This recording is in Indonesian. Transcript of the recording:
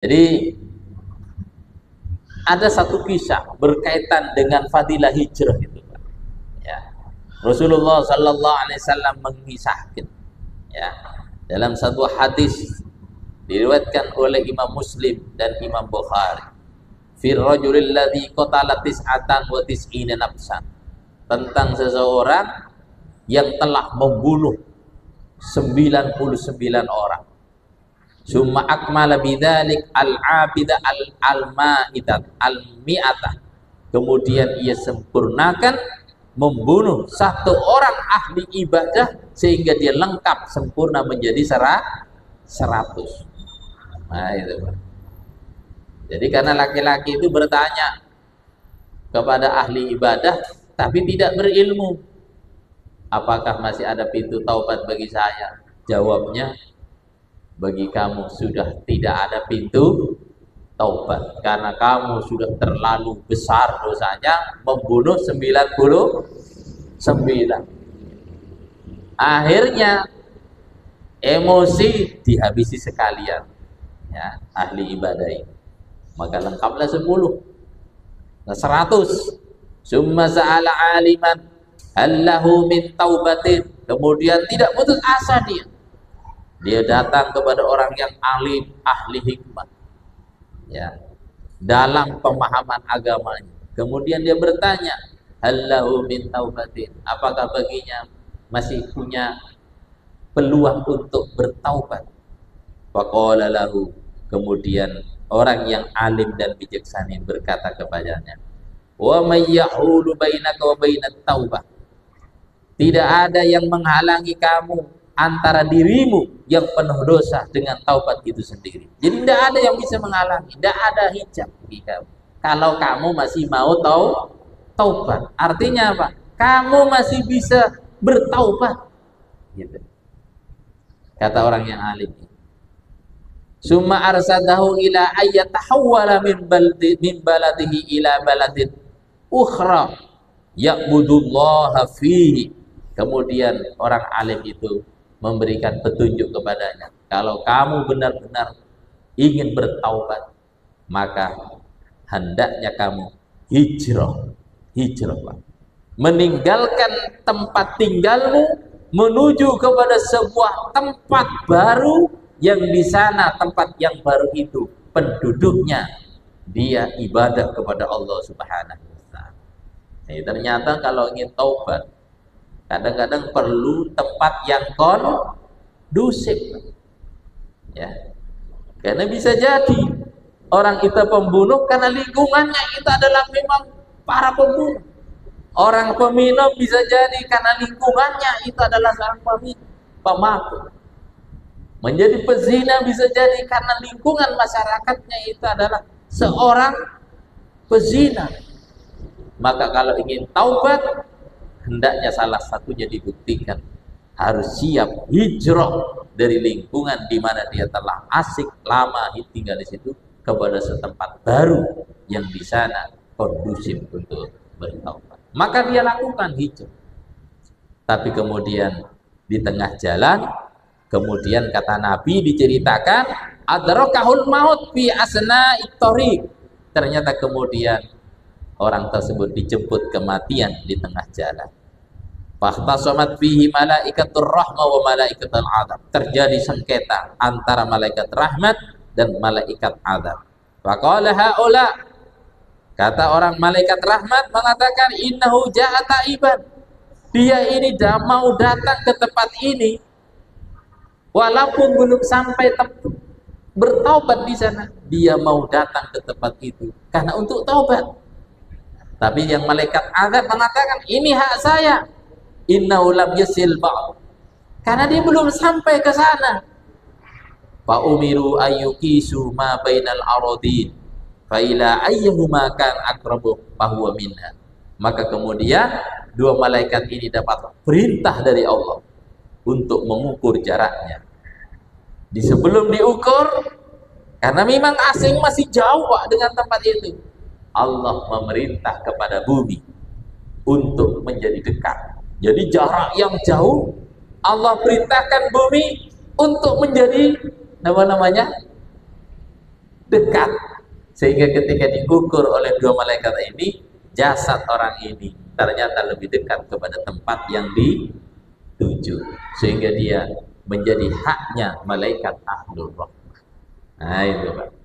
Jadi ada satu kisah berkaitan dengan fadilah hijrah itu, ya. Rasulullah Sallallahu Alaihi Wasallam mengisahkan, ya, dalam satu hadis diriwayatkan oleh Imam Muslim dan Imam Bukhari, fi rajulil ladzi qatala tis'atan wa tis'ina nafsan, tentang seseorang yang telah membunuh 99 orang. Summa akmala bidzalik al-abida al-ma'idat al-mi'atah, kemudian ia sempurnakan membunuh satu orang ahli ibadah sehingga dia lengkap sempurna menjadi 100. Nah itu, Pak. Jadi karena laki-laki itu bertanya kepada ahli ibadah tapi tidak berilmu, apakah masih ada pintu taubat bagi saya? Jawabnya, bagi kamu sudah tidak ada pintu taubat, karena kamu sudah terlalu besar dosanya membunuh 99. Akhirnya emosi dihabisi sekalian, ya, ahli ibadah ini. Maka lengkaplah 10. Nah, 100. Summa sa'ala aliman allahu min taubatin, kemudian tidak putus asa dia datang kepada orang yang alim, ahli hikmah, ya, dalam pemahaman agamanya. Kemudian dia bertanya, allahu min taubatin, apakah baginya masih punya peluang untuk bertaubat? Faqala lahu, kemudian orang yang alim dan bijaksana berkata kepadanya, wa may yahulu bainaka wa bainat taubah, tidak ada yang menghalangi kamu antara dirimu yang penuh dosa dengan taubat itu sendiri. Jadi tidak ada yang bisa menghalangi, tidak ada hijab bagi kamu kalau kamu masih mau taubat. Artinya apa? Kamu masih bisa bertaubat, gitu. Kata orang yang alim. Summa arsadahu ila ayyatahawwala min baladihi ila baladin ukhra ya'budullaha fihi. Kemudian orang alim itu memberikan petunjuk kepadanya, kalau kamu benar-benar ingin bertaubat, maka hendaknya kamu hijrah, Pak. Meninggalkan tempat tinggalmu menuju kepada sebuah tempat baru, yang di sana tempat yang baru itu penduduknya dia ibadah kepada Allah Subhanahu wa taala. Jadi ternyata kalau ingin taubat kadang-kadang perlu tempat yang kondusif, ya. Karena bisa jadi orang itu pembunuh karena lingkungannya itu adalah memang para pembunuh. Orang peminum bisa jadi karena lingkungannya itu adalah seorang pemabuk. Menjadi pezina bisa jadi karena lingkungan masyarakatnya itu adalah seorang pezina. Maka kalau ingin taubat, hendaknya salah satunya dibuktikan harus siap hijrah dari lingkungan di mana dia telah asik lama tinggal di situ kepada setempat baru yang di sana kondusif untuk bertaubat. Maka dia lakukan hijrah. Tapi kemudian di tengah jalan, kemudian kata Nabi diceritakan adrakahul maut fi asna'i thariq. Ternyata kemudian orang tersebut dijemput kematian di tengah jalan. Fahtasamat fihi malaikatur rahmah wa malaikatul adab. Terjadi sengketa antara malaikat rahmat dan malaikat adab. Faqala haula, kata orang malaikat rahmat mengatakan, innahu ja'a taiban, dia ini mau datang ke tempat ini walaupun belum sampai bertaubat di sana. Dia mau datang ke tempat itu karena untuk taubat. Tapi yang malaikat azab mengatakan, ini hak saya, innahu lam yasil ba'd, karena dia belum sampai ke sana. Fa umiru ayyukisu ma bainal aradin fa ila ayyuhuma kan aqrabu fa huwa minha. Maka kemudian dua malaikat ini dapat perintah dari Allah untuk mengukur jaraknya. Di sebelum diukur, karena memang asing masih jauh, Pak, dengan tempat itu, Allah memerintah kepada bumi untuk menjadi dekat. Jadi jarak yang jauh Allah perintahkan bumi untuk menjadi apa namanya? dekat, sehingga ketika diukur oleh dua malaikat ini, jasad orang ini ternyata lebih dekat kepada tempat yang dituju, sehingga dia menjadi haknya malaikat ahlul rahmah. Nah itu Pak.